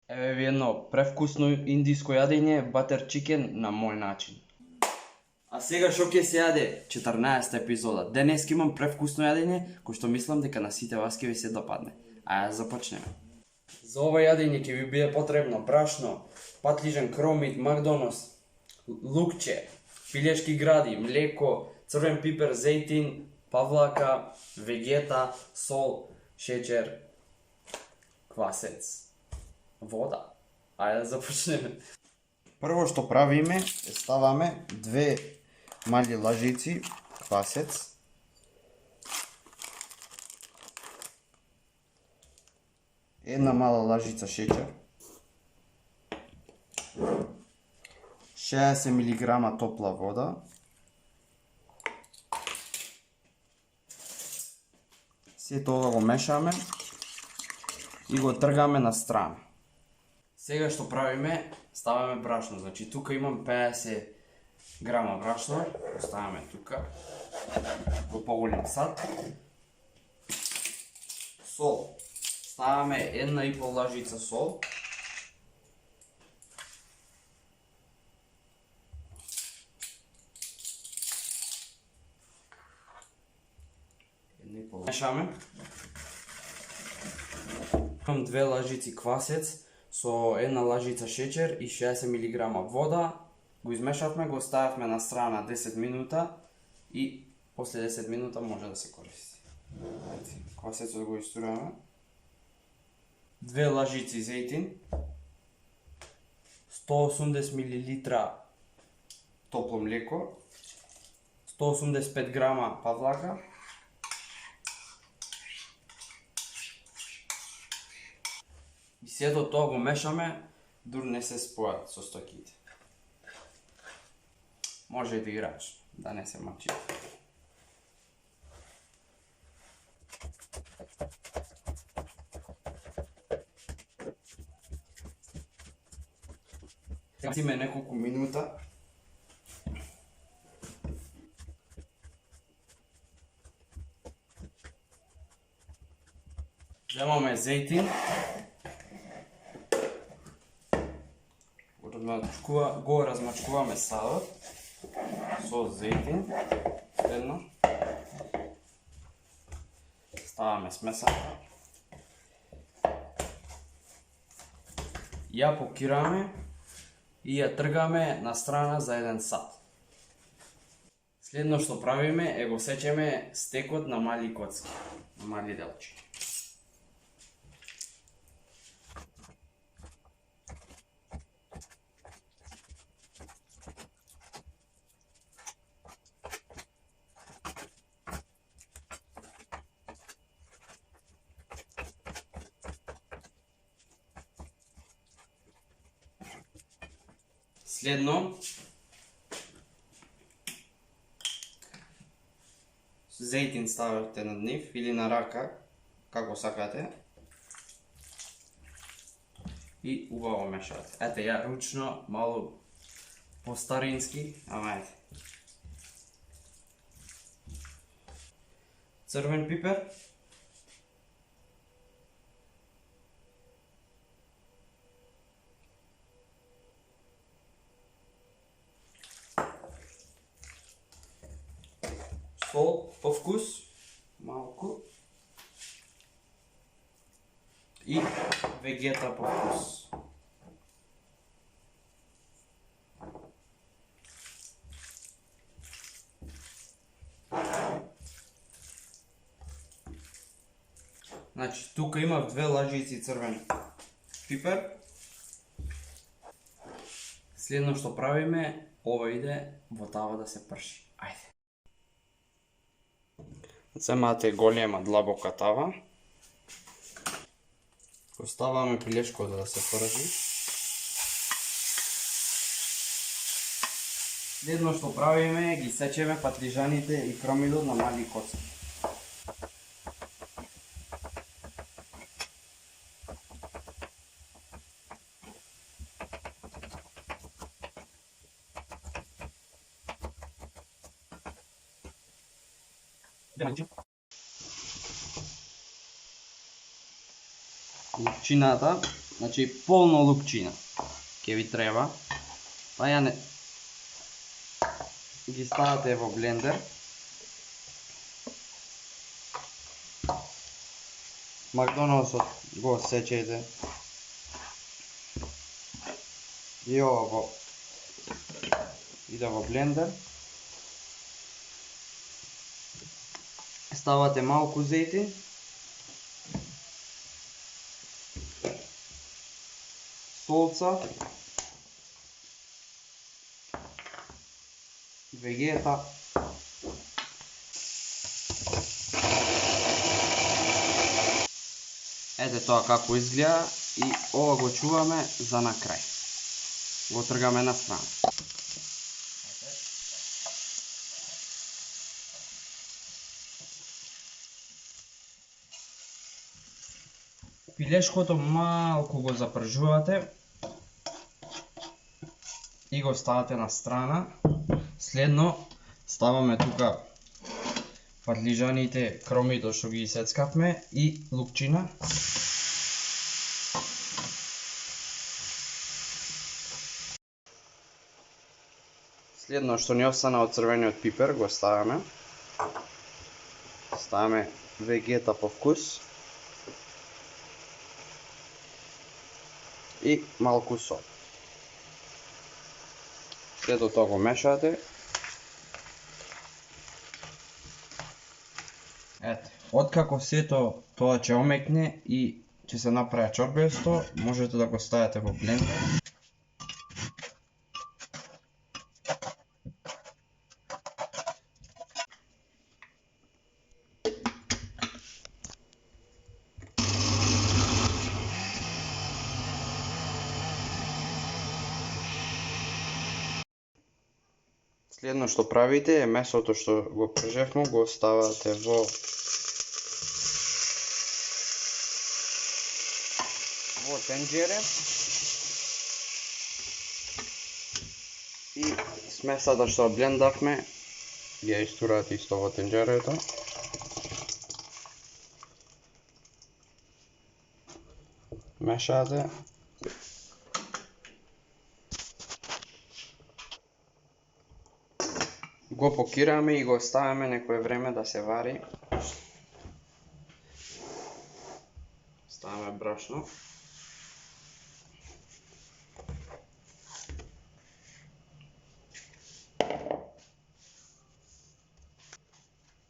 Еве ви едно превкусно индиско јадење, батер чикен на мој начин. А сега шо ќе се јаде? 14 епизода. Денеска имам превкусно јадење, кој што мислам дека на сите вас ќе ви се допадне. Ајде започнеме. За ова јадење ќе ви биде потребно брашно, патлижен кромит, макдонос, лукче, пилешки гради, млеко, црвен пипер, зејтин, павлака, вегета, сол, шеќер, квасец, вода. Ајде да започнеме. Прво што правиме е ставаме 2 мали лажици квасец, една мала лажица шеќер, 60 мг топла вода, се тоа го мешаме и го тргаме на страна. Сега што правиме, ставаме брашно. Значи тука имам 50 грама брашно, го ставаме тука, во поголем сад. Сол. Ставаме 1,5 лажица сол. Мешаме. Имам 2 лажици квасец со една лажица шеќер и 60 мг вода. Го измешавме, го остававме на страна 10 минута и после 10 минута може да се користи. Квасецот го истураме. 2 лажици зејтин, 180 мл топло млеко, 185 грама павлака, и сето тоа го мешаме дур не се спојат со стоките. Може и да играч, да не се мачи. Име неколку минута. Земаме зејтин. Го размачкуваме садот со зејтин. Едно. Ставаме смесата. Ја покираме и ја тргаме на страна за 1 сат. Следно што правиме е го сечеме стекот на мали коцки, на мали делчи. Следно, зејтин ставате на нив или на рака, како сакате. И убаво мешавате. Ете, ја ручно, малку по-старински, ама ете. Црвен пипер. Сол по вкус, малку. И вегета по вкус. Значи, тука имав 2 лажици црвен пипер. Следно што правиме, ова иде во тава да се прши. Ајде. Земате голема длабока тава. Оставаме пилешкото да се пржи. Следно што правиме, ги сечеме патлижаните и кромидот на мали коцки. Купчината Значи полно лукчина ќе ви треба. Па ја не ги ставате во блендер. Макдоналдсот го сечете. И ова иде во блендер. Ставате малку зејтин. Солца. Вегета. Ете тоа како изгледа и ова го чуваме за на крај. Го тргаме на страна. Пилешкото малку го запржувате и го ставате на страна. Следно ставаме тука пармиджаните, кромито што ги сецкавме и лукчина. Следно што ни остана од црвениот пипер го ставаме. Ставаме вегета по вкус. И малку сол. Сето тоа го мешате. Ете, откако сето тоа ќе омекне и ќе се направи чорбесто, можете да го ставите во блендер. Следно што правите е месото што го пржевме, го ставате во тенџере и смесата што блендавме ја истурате исто во тенџерето. Мешате. Го покираме и го ставаме некое време да се вари. Ставаме брашно.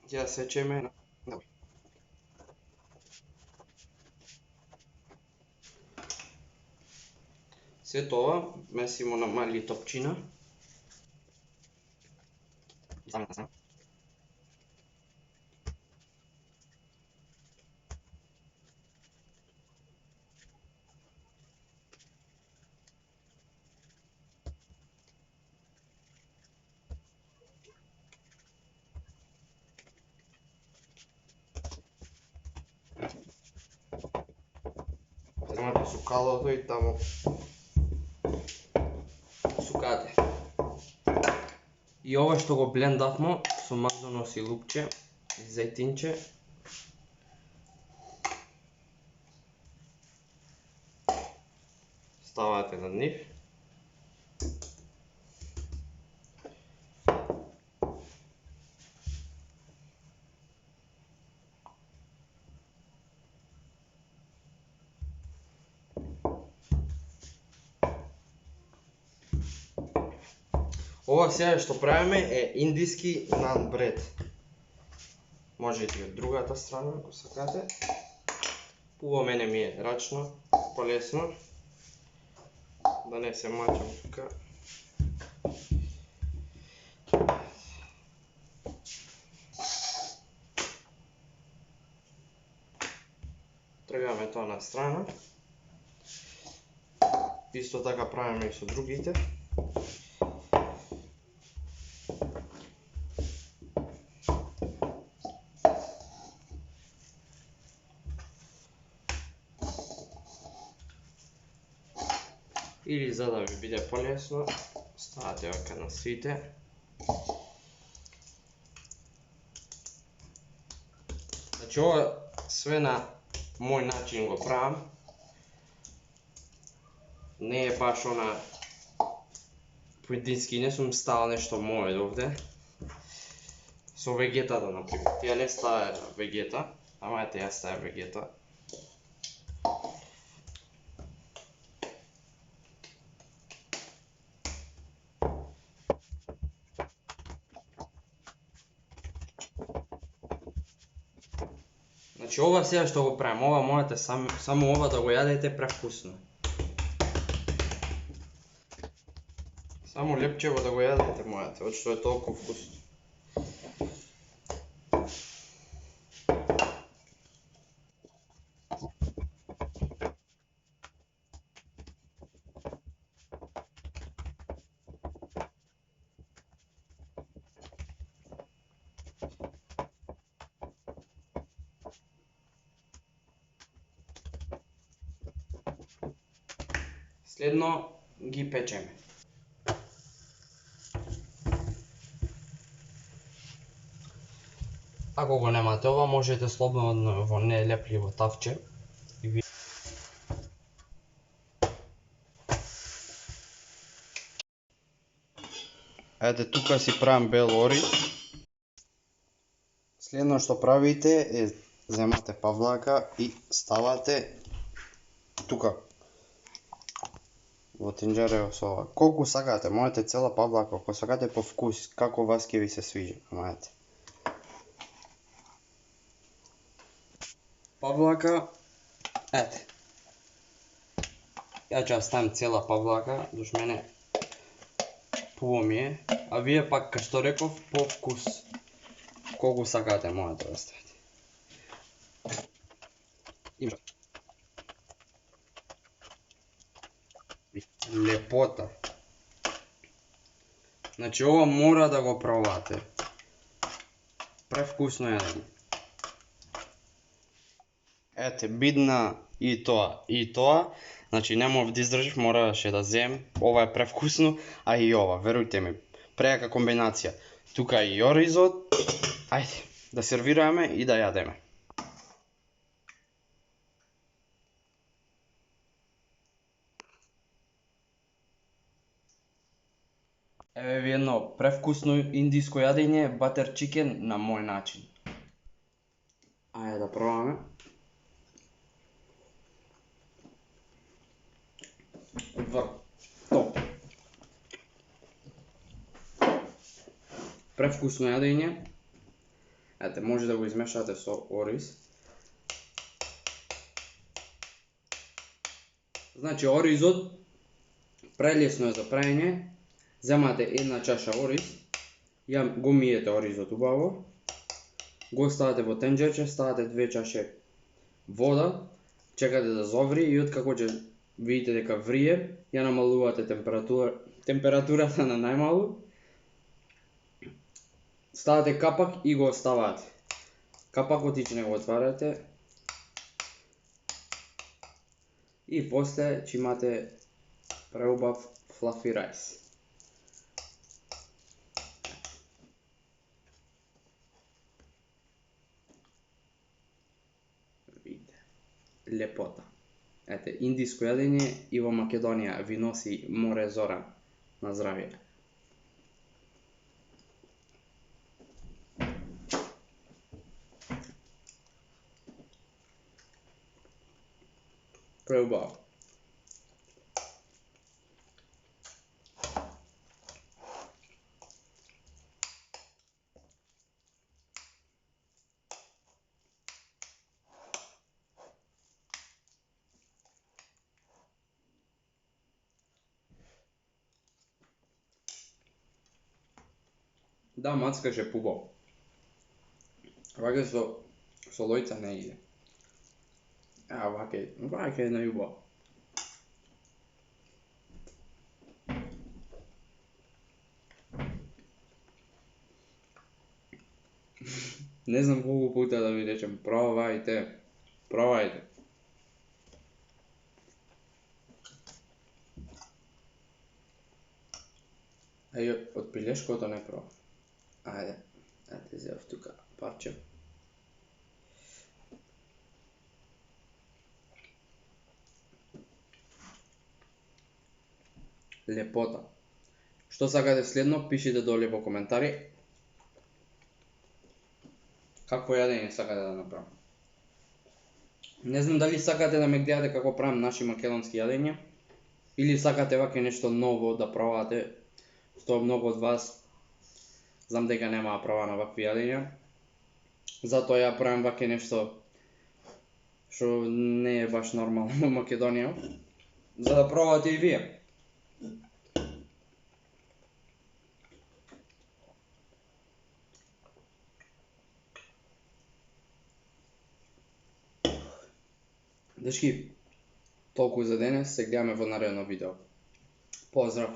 Ја сечеме. Се тоа месимо на мали топчина. Земате сукалото и таму сукате. И ова што го блендавме со макдоналдс и лукче и зејтинче. Ставате над нив. Ова сега што правиме е индиски нан бред. Можете и од другата страна, ако сакате. Уво мене ми е рачно, полесно. Да не се мачам тука. Тргаме тоа на страна. Исто така правиме и со другите. Или за да ви биде полесно, ставате вака на сите. Значи ова све на мој начин го правам. не е баш она поедински, не сум стал нешто мое овде. Со вегетата, например. Тие не стае вегета, ама ете ја стае вегета. Значи ова сега што го правим, ова можете само ова да го јадете превкусно. Само лепчево да го јадете можете, од што е толку вкусно. Следно ги печеме. Ако го немате ова, можете слободно во нелепливо тавче. Ете, тука си правам бел ориз. Следно што правите е земате павлака и ставате тука во тенџерево со ова. Колку сакате, можете цела павлака, ако сакате по вкус, како вас ќе ви се свиѓа, можете. Павлака, ете. Ја ќе ја ставам цела павлака, душ мене пубаво ми е, а вие пак, кај што реков, по вкус. Колку сакате, можете да ставите. Лепота. Значи ова мора да го пробате. Превкусно јадење. Ете, бидна и тоа, значи не мов да издржив, мораше да земам. Ова е превкусно, а и ова, верујте ми, прејака комбинација. Тука и оризот, ајде, да сервираме и да јадеме. Еве ви едно превкусно индиско јадење, батер чикен на мој начин. Ајде да пробаме. Топ. Превкусно јадење. Ете, може да го измешате со ориз. Значи, оризот прелесно е за правење. Земате една чаша ориз, ја го миете оризот убаво, го ставате во тенџерче, ставате 2 чаши вода, чекате да зоври и откако ќе видите дека врие, ја намалувате температурата на најмалу, ставате капак и го оставате. Капакот ичне го отварате и после ќе имате преубав флафи рајс. Лепота. Ете, индиско јадење и во Македонија ви носи Море Зора. На здравје. Преубаво. Да, мацкаше пубаво. Вака со лојца не иде. А, вака е најубаво. Не знам колку пута да ви речем, пробајте. Пробајте. Ај, од пилешкото не пробав. Ајде, зев тука парче. лепота. Што сакате следно, пишите доле во коментари. Какво јадење сакате да направам? Не знам дали сакате да ме гледате како правам наши македонски јадења, или сакате ваќе нешто ново да пробате, што многу од вас знам дека нема да проба на вакви јадења. Затоа ја правам ваќе нешто што не е баш нормално во Македонија, за да пробате и вие. Дечки, толку за денес, се гледаме во наредно видео. Поздрав!